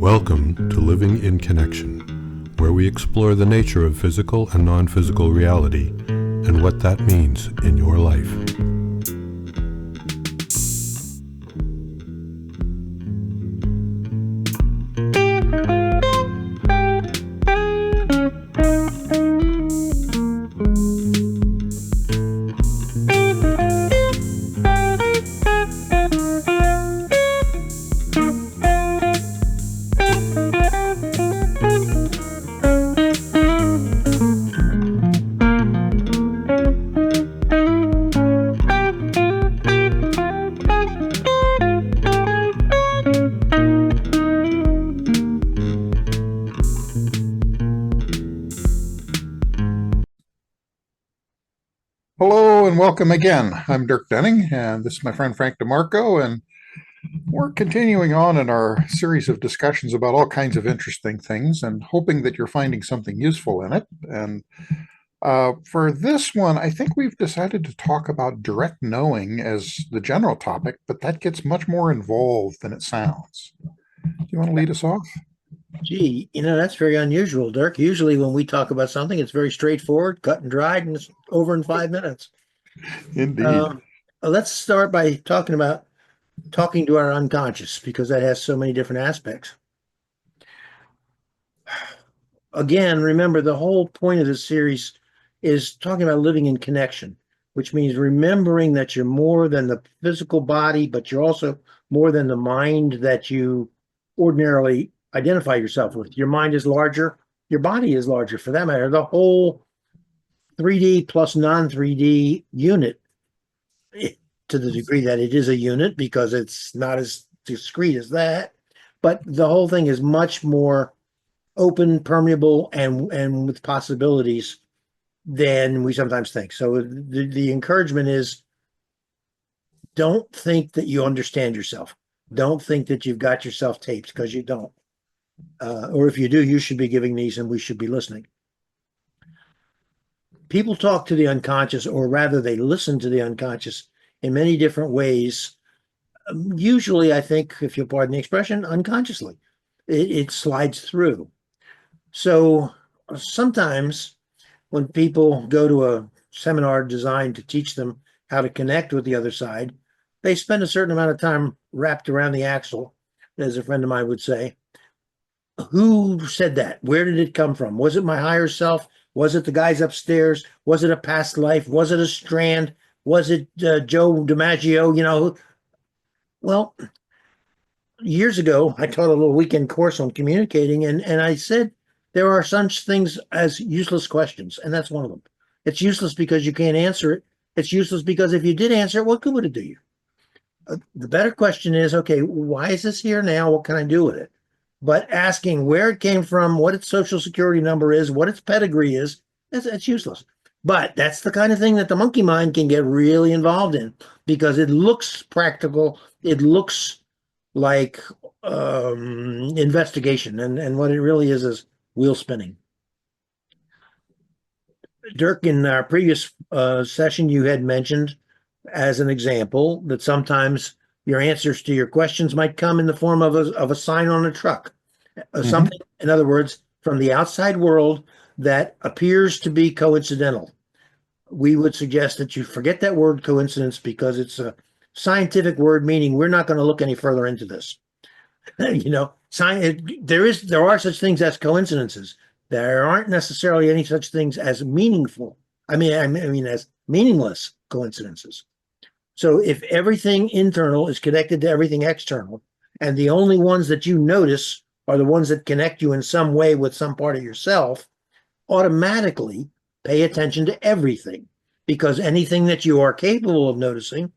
Welcome to Living in Connection, where we explore the nature of physical and non-physical reality and what that means in your life. Hello and welcome again. I'm Dirk Denning, and this is my friend Frank DeMarco, and we're continuing on in our series of discussions about all kinds of interesting things and hoping that you're finding something useful in it. And for this one, I think we've decided to talk about direct knowing as the general topic, but that gets much more involved than it sounds. Do you want to lead us off? Gee, that's very unusual, Dirk. Usually when we talk about something, it's very straightforward, cut and dried, and it's over in 5 minutes. Indeed. Let's start by talking to our unconscious, because that has so many different aspects. Again, remember, the whole point of this series is talking about living in connection, which means remembering that you're more than the physical body, but you're also more than the mind that you ordinarily identify yourself with. Your mind is larger, your body is larger, for that matter. The whole 3D plus non-3D unit, to the degree that it is a unit, because it's not as discrete as that, but the whole thing is much more open, permeable, and with possibilities than we sometimes think. So the encouragement is, don't think that you understand yourself. Don't think that you've got yourself taped, because you don't. Or if you do, you should be giving these and we should be listening. People talk to the unconscious, or rather they listen to the unconscious in many different ways. Usually, I think, if you'll pardon the expression, unconsciously. It slides through. So sometimes when people go to a seminar designed to teach them how to connect with the other side, they spend a certain amount of time wrapped around the axle, as a friend of mine would say. Who said that? Where did it come from? Was it my higher self? Was it the guys upstairs? Was it a past life? Was it a strand? Was it Joe DiMaggio? Well, years ago, I taught a little weekend course on communicating, and I said there are such things as useless questions, and that's one of them. It's useless because you can't answer it. It's useless because if you did answer it, what good would it do you? The better question is, okay, why is this here now? What can I do with it? But asking where it came from, what its social security number is, what its pedigree is, that's useless. But that's the kind of thing that the monkey mind can get really involved in, because it looks practical. It looks like investigation. And what it really is wheel spinning. Dirk, in our previous session, you had mentioned as an example that sometimes your answers to your questions might come in the form of a sign on a truck. Something, in other words, from the outside world that appears to be coincidental. We would suggest that you forget that word coincidence, because it's a scientific word, meaning we're not going to look any further into this. There are such things as coincidences. There aren't necessarily any such things as meaningful. I mean as meaningless coincidences. So if everything internal is connected to everything external, and the only ones that you notice are the ones that connect you in some way with some part of yourself, automatically pay attention to everything, because anything that you are capable of noticing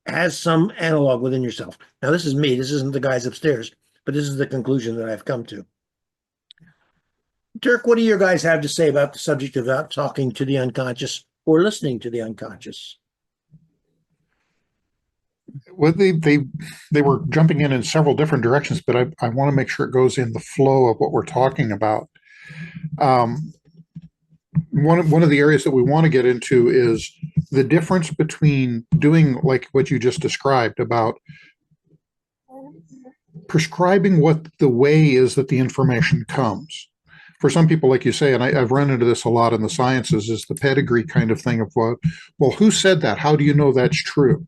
has some analog within yourself. Now, this is me. This isn't the guys upstairs, but this is the conclusion that I've come to. Dirk, what do your guys have to say about the subject of talking to the unconscious or listening to the unconscious? Well, they were jumping in several different directions, but I want to make sure it goes in the flow of what we're talking about. One of the areas that we want to get into is the difference between doing like what you just described about prescribing what the way is that the information comes. For some people, like you say, and I've run into this a lot in the sciences, is the pedigree kind of thing of, well, who said that? How do you know that's true?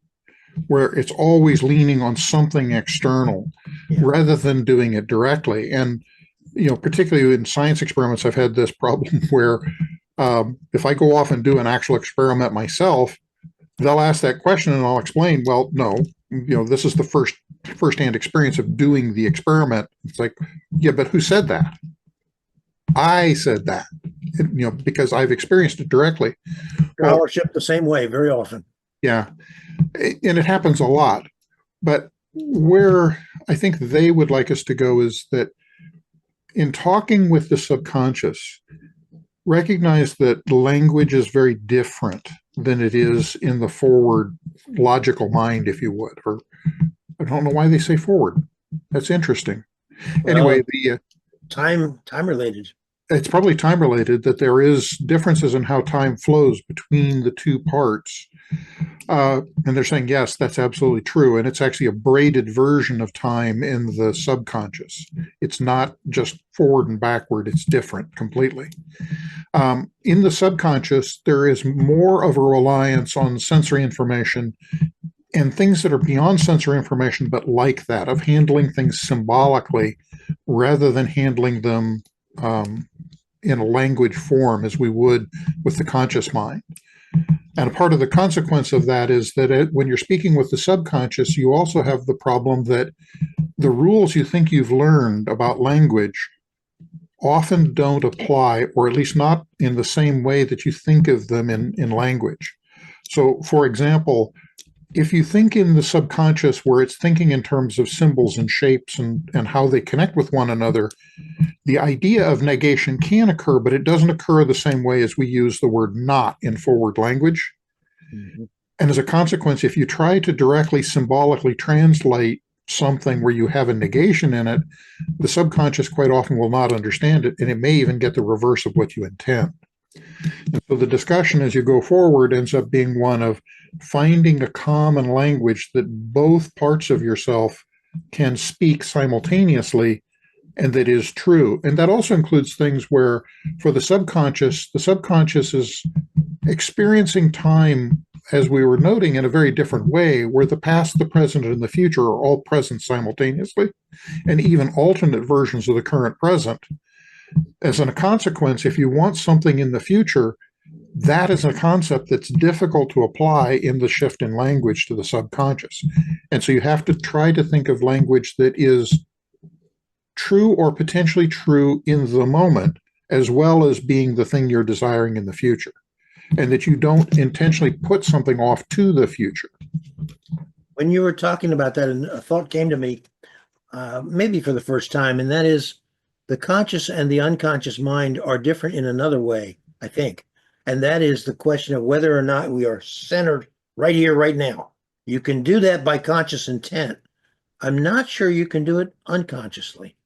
Where it's always leaning on something external rather than doing it directly. And, particularly in science experiments, I've had this problem where if I go off and do an actual experiment myself, they'll ask that question and I'll explain, well, no, this is the first-hand experience of doing the experiment. It's like, yeah, but who said that? I said that, because I've experienced it directly. Scholarship the same way very often. Yeah. And it happens a lot. But where I think they would like us to go is that in talking with the subconscious, recognize that language is very different than it is in the forward logical mind, if you would. Or I don't know why they say forward. That's interesting. Well, anyway, time related. It's probably time related that there is differences in how time flows between the two parts. And they're saying, yes, that's absolutely true. And it's actually a braided version of time in the subconscious. It's not just forward and backward. It's different completely. In the subconscious, there is more of a reliance on sensory information and things that are beyond sensory information, but like that, of handling things symbolically rather than handling them in a language form as we would with the conscious mind. And a part of the consequence of that is that when you're speaking with the subconscious, you also have the problem that the rules you think you've learned about language often don't apply, or at least not in the same way that you think of them in language. So, for example, if you think in the subconscious where it's thinking in terms of symbols and shapes and how they connect with one another, the idea of negation can occur, but it doesn't occur the same way as we use the word not in forward language. Mm-hmm. And as a consequence, if you try to directly symbolically translate something where you have a negation in it, the subconscious quite often will not understand it, and it may even get the reverse of what you intend. And so the discussion as you go forward ends up being one of finding a common language that both parts of yourself can speak simultaneously and that is true. And that also includes things where for the subconscious is experiencing time, as we were noting, in a very different way, where the past, the present, and the future are all present simultaneously, and even alternate versions of the current present. As a consequence, if you want something in the future, that is a concept that's difficult to apply in the shift in language to the subconscious. And so you have to try to think of language that is true or potentially true in the moment, as well as being the thing you're desiring in the future, and that you don't intentionally put something off to the future. When you were talking about that, a thought came to me, maybe for the first time, and that is the conscious and the unconscious mind are different in another way, I think. And that is the question of whether or not we are centered right here, right now. You can do that by conscious intent. I'm not sure you can do it unconsciously.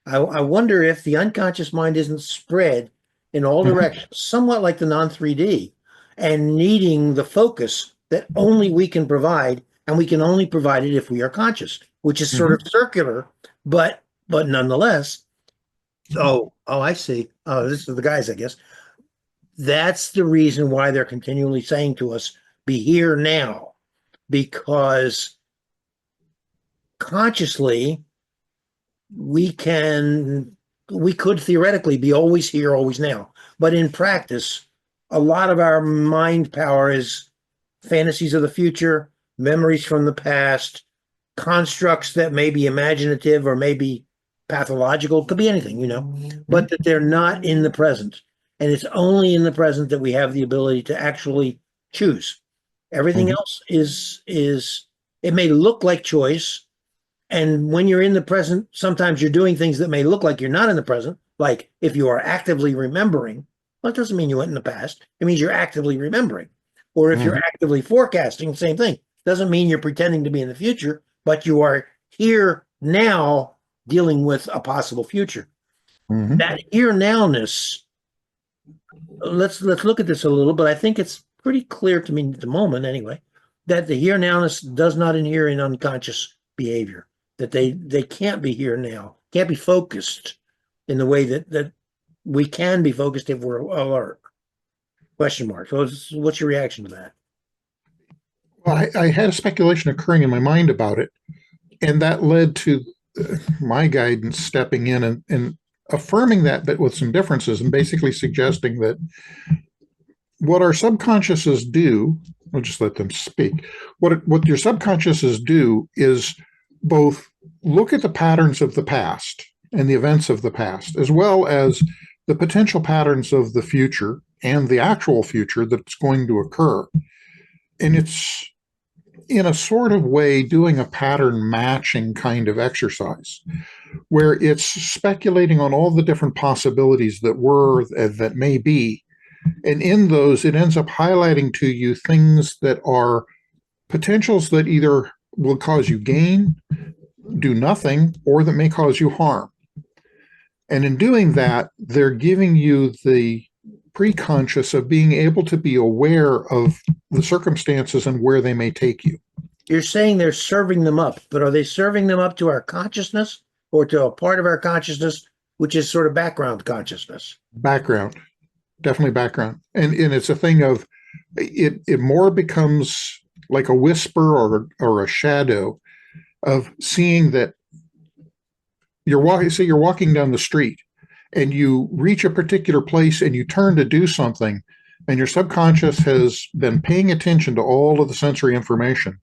I wonder if the unconscious mind isn't spread in all directions, somewhat like the non-3D, and needing the focus that only we can provide, and we can only provide it if we are conscious, which is sort of circular, but nonetheless. Oh, I see. Oh, this is the guys, I guess. That's the reason why they're continually saying to us, be here now, because consciously we could theoretically be always here, always now. But in practice, a lot of our mind power is fantasies of the future, memories from the past, constructs that may be imaginative or maybe pathological, could be anything, but that they're not in the present. And it's only in the present that we have the ability to actually choose. Everything else is it may look like choice. And when you're in the present, sometimes you're doing things that may look like you're not in the present. Like if you are actively remembering, well, it doesn't mean you went in the past. It means you're actively remembering. Or if you're actively forecasting, same thing. Doesn't mean you're pretending to be in the future, but you are here now dealing with a possible future. That here nowness, let's look at this a little, but I think it's pretty clear to me at the moment anyway, that the here nowness does not inhere in unconscious behavior. that they can't be here now, can't be focused in the way that we can be focused if we're alert. Question mark. So what's your reaction to that? Well, I had a speculation occurring in my mind about it, and that led to my guidance stepping in and affirming that, but with some differences, and basically suggesting that what our subconsciouses do, I'll just let them speak. What your subconsciouses do is both look at the patterns of the past and the events of the past, as well as the potential patterns of the future and the actual future that's going to occur. And it's in a sort of way doing a pattern matching kind of exercise, where it's speculating on all the different possibilities that may be. And in those, it ends up highlighting to you things that are potentials that either will cause you gain, do nothing, or that may cause you harm. And in doing that, they're giving you the preconscious of being able to be aware of the circumstances and where they may take you. You're saying they're serving them up, but are they serving them up to our consciousness or to a part of our consciousness, which is sort of background consciousness? Background, definitely background. And it's a thing of, it more becomes like a whisper or a shadow of seeing that you're walking down the street and you reach a particular place and you turn to do something, and your subconscious has been paying attention to all of the sensory information.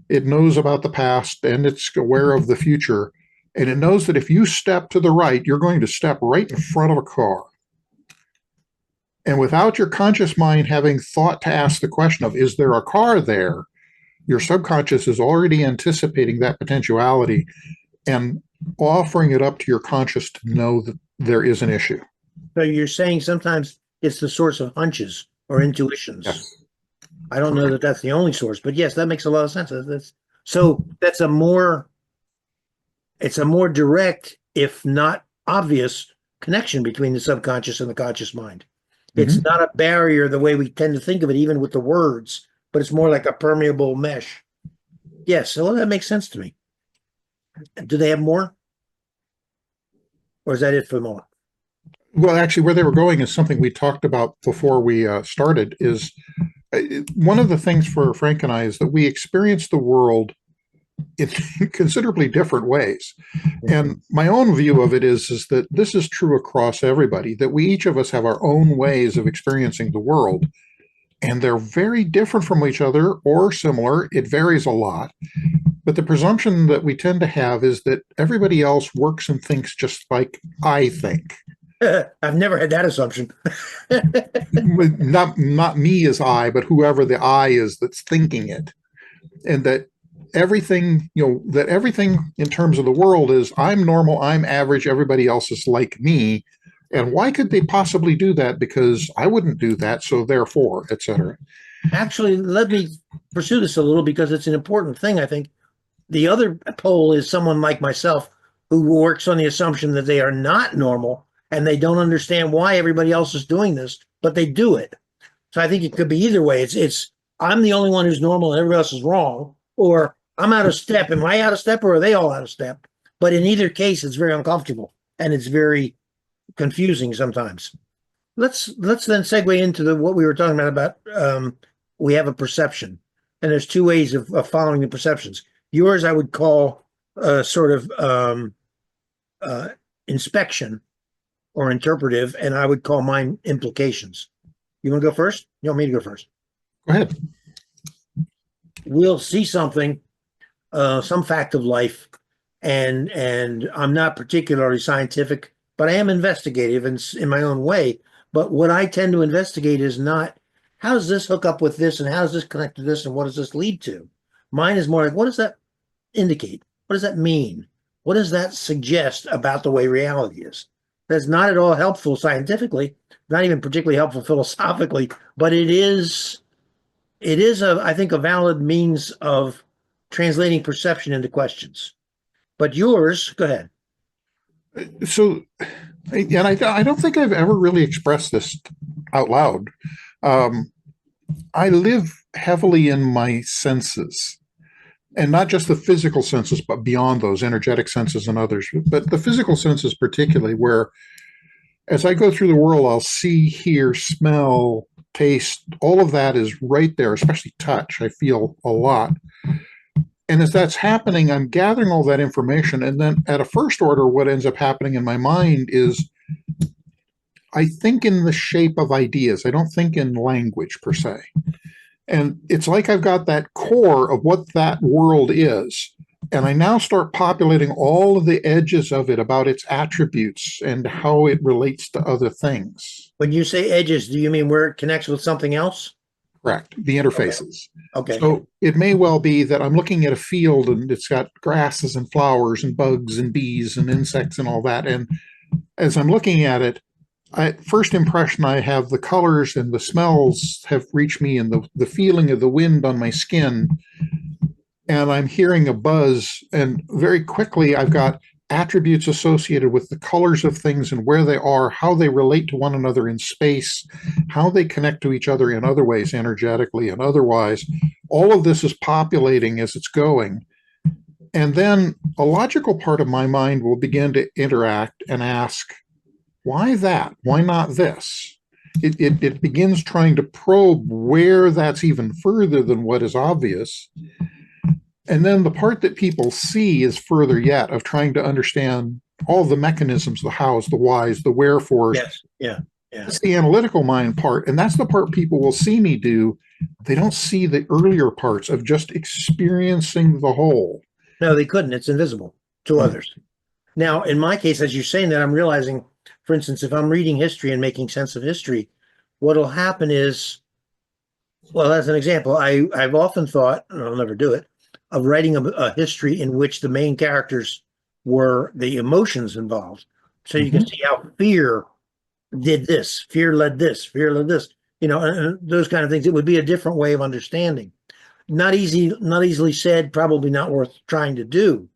It knows about the past and it's aware of the future. And it knows that if you step to the right, you're going to step right in front of a car. And without your conscious mind having thought to ask the question of, is there a car there? Your subconscious is already anticipating that potentiality and offering it up to your conscious to know that there is an issue. So you're saying sometimes it's the source of hunches or intuitions. Yes. I don't know that that's the only source, but yes, that makes a lot of sense. It's a more direct, if not obvious, connection between the subconscious and the conscious mind. It's not a barrier the way we tend to think of it, even with the words, but it's more like a permeable mesh. Yes, so that makes sense to me. Do they have more? Or is that it for the moment? Well, actually, where they were going is something we talked about before we started, is one of the things for Frank and I is that we experience the world in considerably different ways. And my own view of it is that this is true across everybody, that we each of us have our own ways of experiencing the world. And they're very different from each other or similar. It varies a lot. But the presumption that we tend to have is that everybody else works and thinks just like I think. I've never had that assumption. Not me as I, but whoever the I is that's thinking it. And that everything, that everything in terms of the world is I'm normal, I'm average, everybody else is like me. And why could they possibly do that? Because I wouldn't do that, so therefore, etc. Actually, let me pursue this a little because it's an important thing, I think. The other pole is someone like myself who works on the assumption that they are not normal and they don't understand why everybody else is doing this, but they do it. So I think it could be either way. It's I'm the only one who's normal and everybody else is wrong, or I'm out of step. Am I out of step or are they all out of step? But in either case, it's very uncomfortable and it's very confusing sometimes. Let's then segue into what we were talking about we have a perception, and there's two ways of following the perceptions. Yours I would call sort of inspection or interpretive, and I would call mine implications. You want to go first? You want me to go first? Go ahead. We'll see something, some fact of life, and I'm not particularly scientific, but I am investigative in my own way. But what I tend to investigate is not how does this hook up with this, and how does this connect to this, and what does this lead to? Mine is more like, what does that indicate? What does that mean? What does that suggest about the way reality is? That's not at all helpful scientifically, not even particularly helpful philosophically, but it is I think a valid means of translating perception into questions. But yours, go ahead. So, and I don't think I've ever really expressed this out loud. I live heavily in my senses. And not just the physical senses, but beyond those energetic senses and others. But the physical senses, particularly, where as I go through the world, I'll see, hear, smell, taste, all of that is right there, especially touch. I feel a lot. And as that's happening, I'm gathering all that information. And then at a first order, what ends up happening in my mind is I think in the shape of ideas. I don't think in language per se. And it's like I've got that core of what that world is. And I now start populating all of the edges of it about its attributes and how it relates to other things. When you say edges, do you mean where it connects with something else? Correct. The interfaces. Okay. So it may well be that I'm looking at a field and it's got grasses and flowers and bugs and bees and insects and all that. And as I'm looking at it, first impression I have, the colors and the smells have reached me, and the feeling of the wind on my skin. And I'm hearing a buzz, and very quickly I've got attributes associated with the colors of things and where they are, how they relate to one another in space, how they connect to each other in other ways, energetically and otherwise. All of this is populating as it's going. And then a logical part of my mind will begin to interact and ask, why that? Why not this? It begins trying to probe where that's even further than what is obvious. And then the part that people see is further yet, of trying to understand all the mechanisms, the hows, the whys, the wherefores. Yes. Yeah. Yeah. That's the analytical mind part. And that's the part people will see me do. They don't see the earlier parts of just experiencing the whole. No, they couldn't. It's invisible to others. Now, in my case, as you're saying that, I'm realizing, for instance, if I'm reading history and making sense of history, what'll happen is, well, as an example, I've often thought, and I'll never do it, of writing a history in which the main characters were the emotions involved. So you can see how fear did this, fear led this, and those kind of things. It would be a different way of understanding. Not easily said, probably not worth trying to do,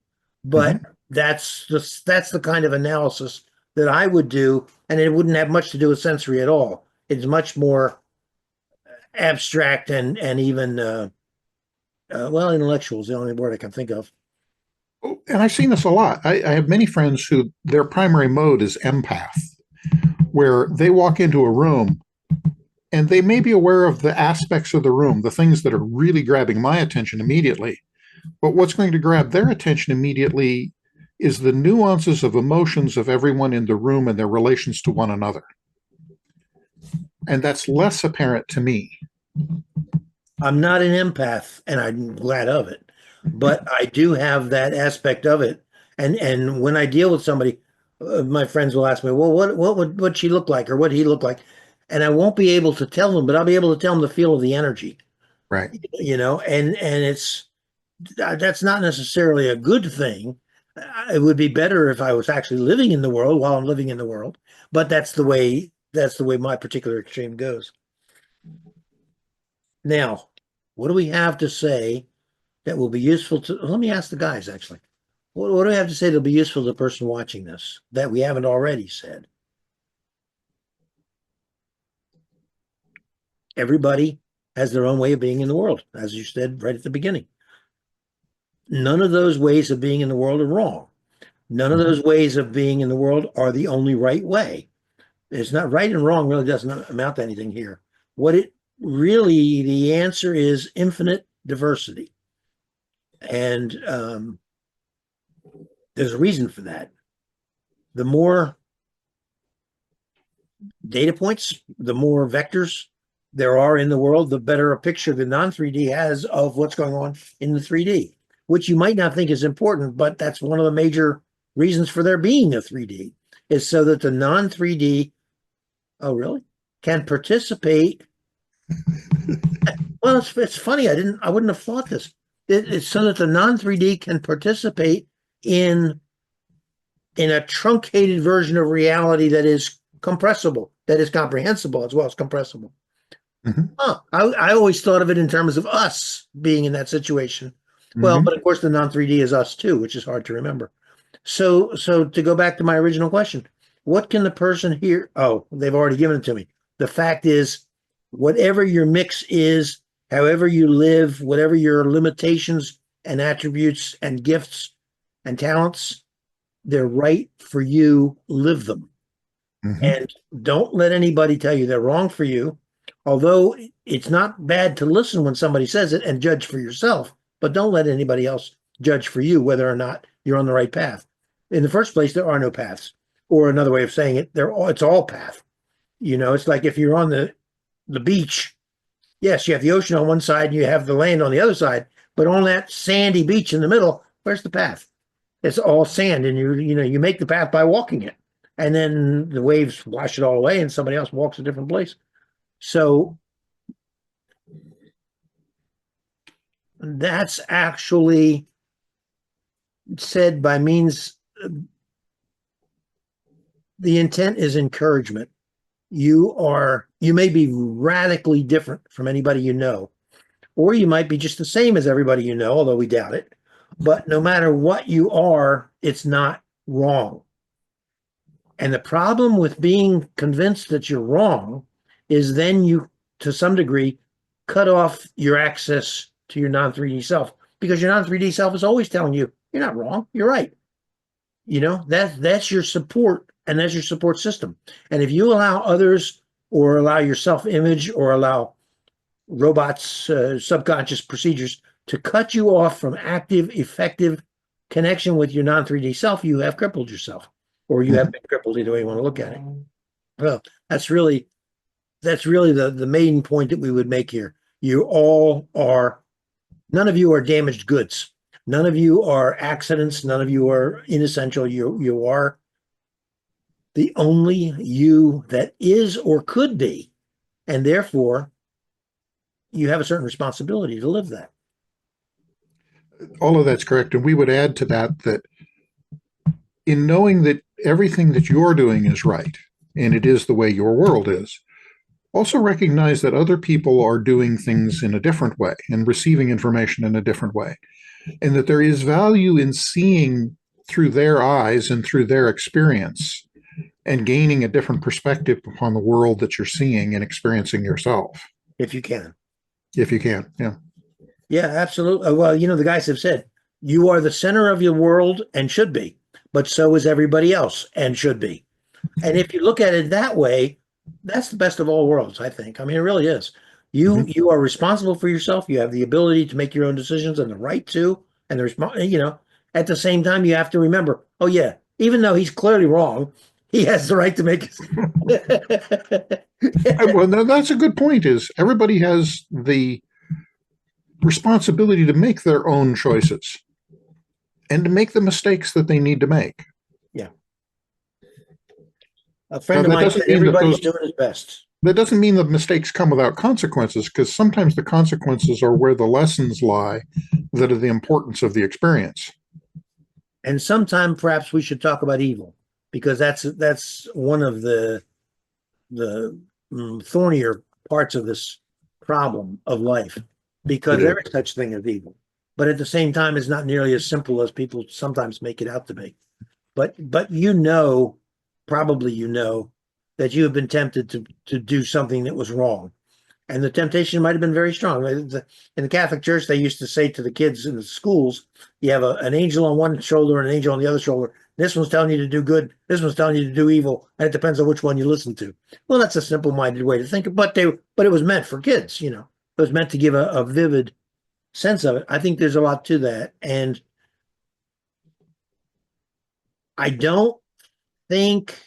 but that's the kind of analysis that I would do, and it wouldn't have much to do with sensory at all. It's much more abstract and even intellectual is the only word I can think of. And I've seen this a lot. I have many friends who their primary mode is empath, where they walk into a room and they may be aware of the aspects of the room, the things that are really grabbing my attention immediately. But what's going to grab their attention immediately is the nuances of emotions of everyone in the room and their relations to one another. And that's less apparent to me. I'm not an empath, and I'm glad of it, but I do have that aspect of it. And when I deal with somebody, my friends will ask me, well, what she look like, or what he look like? And I won't be able to tell them, but I'll be able to tell them the feel of the energy. Right. And that's not necessarily a good thing. It would be better if I was actually living in the world while I'm living in the world, but that's the way my particular extreme goes. Now, what do we have to say that will be useful to, let me ask the guys actually, what do we have to say that'll be useful to the person watching this that we haven't already said? Everybody has their own way of being in the world, as you said right at the beginning. None of those ways of being in the world are wrong. None of those ways of being in the world are the only right way. It's not right and wrong, really doesn't amount to anything here. The answer is infinite diversity. And there's a reason for that. The more data points, the more vectors there are in the world, the better a picture the non-3D has of what's going on in the 3D, which you might not think is important, but that's one of the major reasons for there being a 3D, is so that the non-3D, oh really, can participate. Well, it's funny. I wouldn't have thought this. It's so that the non-3D can participate in a truncated version of reality that is compressible, that is comprehensible as well as compressible. I always thought of it in terms of us being in that situation. Well, but of course the non-3D is us too, which is hard to remember. So to go back to my original question, what can the person hear? Oh, they've already given it to me. The fact is, whatever your mix is, however you live, whatever your limitations and attributes and gifts and talents. They're right for you. Live them. Mhm. And don't let anybody tell you they're wrong for you. Although it's not bad to listen when somebody says it and judge for yourself, but don't let anybody else judge for you whether or not you're on the right path. In the first place, there are no paths. Or another way of saying it, it's all path. It's like if you're on the beach, yes, you have the ocean on one side and you have the land on the other side, but on that sandy beach in the middle, where's the path? It's all sand, and you make the path by walking it. And then the waves wash it all away and somebody else walks a different place. So that's actually said by means, the intent is encouragement. You may be radically different from anybody you know, or you might be just the same as everybody you know, although we doubt it. But no matter what you are, it's not wrong. And the problem with being convinced that you're wrong is then you, to some degree, cut off your access to your non-3D self, because your non-3D self is always telling you, you're not wrong, you're right. That's your support, and that's your support system. And if you allow others, or allow your self-image, or allow robots, subconscious procedures to cut you off from active, effective connection with your non-3D self, you have crippled yourself, or you have been crippled, either way you want to look at it. Well, that's really the main point that we would make here. None of you are damaged goods. None of you are accidents. None of you are inessential. You are the only you that is or could be. And therefore, you have a certain responsibility to live that. All of that's correct. And we would add to that in knowing that everything that you're doing is right, and it is the way your world is, also recognize that other people are doing things in a different way and receiving information in a different way, and that there is value in seeing through their eyes and through their experience and gaining a different perspective upon the world that you're seeing and experiencing yourself. If you can. If you can, yeah. Yeah, absolutely. Well, the guys have said, you are the center of your world and should be, but so is everybody else and should be. And if you look at it that way, that's the best of all worlds, I think. I mean, it really is. You are responsible for yourself. You have the ability to make your own decisions and the right to, and at the same time, you have to remember, oh yeah, even though he's clearly wrong, he has the right to make it. Well, that's a good point, is everybody has the responsibility to make their own choices and to make the mistakes that they need to make. Yeah. A friend of mine said everybody's doing his best. That doesn't mean that mistakes come without consequences, because sometimes the consequences are where the lessons lie that are the importance of the experience. And sometime perhaps we should talk about evil, because that's one of the thornier parts of this problem of life, because there is such thing as evil, but at the same time, it's not nearly as simple as people sometimes make it out to be. But probably that you have been tempted to do something that was wrong, and the temptation might have been very strong. In the Catholic Church, they used to say to the kids in the schools, you have an angel on one shoulder and an angel on the other shoulder. This one's telling you to do good, this one's telling you to do evil, and it depends on which one you listen to. Well, that's a simple-minded way to think, but it was meant for kids. It was meant to give a vivid sense of it. I think there's a lot to that, and I don't think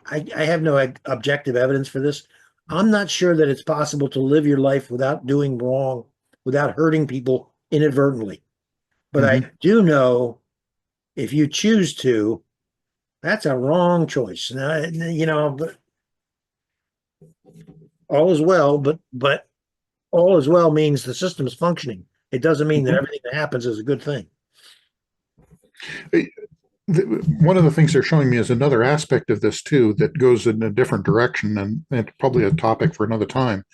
I have no objective evidence for this. I'm not sure that it's possible to live your life without doing wrong, without hurting people inadvertently. But I do know, if you choose to, that's a wrong choice. Now, but all is well, but all is well means the system is functioning. It doesn't mean that everything that happens is a good thing. One of the things they're showing me is another aspect of this too that goes in a different direction, and it's probably a topic for another time,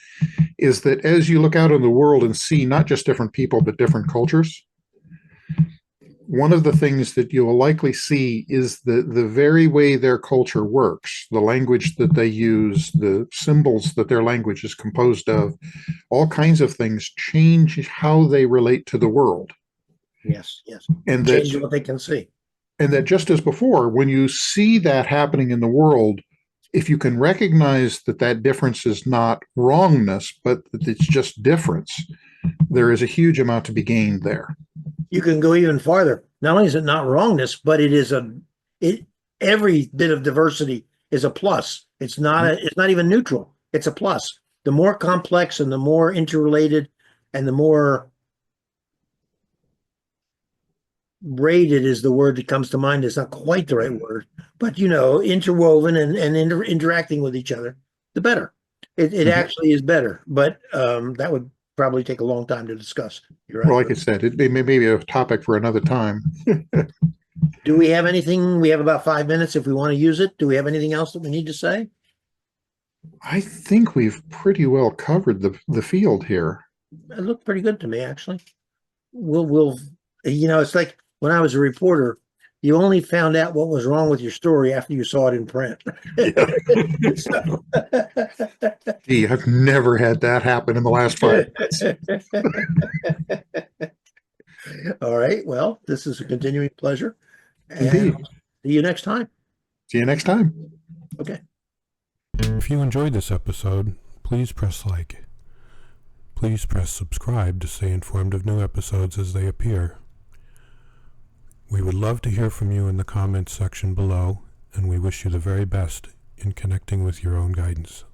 is that as you look out in the world and see not just different people but different cultures, one of the things that you will likely see is the very way their culture works, the language that they use, the symbols that their language is composed of, all kinds of things change how they relate to the world. Yes, yes. And Change that, what they can see. and that just as before, when you see that happening in the world, if you can recognize that that difference is not wrongness, but that it's just difference, there is a huge amount to be gained there. You can go even farther. Not only is it not wrongness, but it is every bit of diversity is a plus. It's not even neutral. It's a plus. The more complex and the more interrelated and the more braided is the word that comes to mind. It's not quite the right word, but interwoven and interacting with each other, the better. It actually is better, but that would probably take a long time to discuss. You're right. Well, like I said, it may be a topic for another time. Do we have anything? We have about 5 minutes if we want to use it. Do we have anything else that we need to say? I think we've pretty well covered the field here. It looked pretty good to me, actually. We'll it's like when I was a reporter, you only found out what was wrong with your story after you saw it in print. Yeah. Gee, I've never had that happen in the last 5 minutes. All right. Well, this is a continuing pleasure. Indeed. And see you next time. See you next time. Okay. If you enjoyed this episode, please press like. Please press subscribe to stay informed of new episodes as they appear. We would love to hear from you in the comments section below, and we wish you the very best in connecting with your own guidance.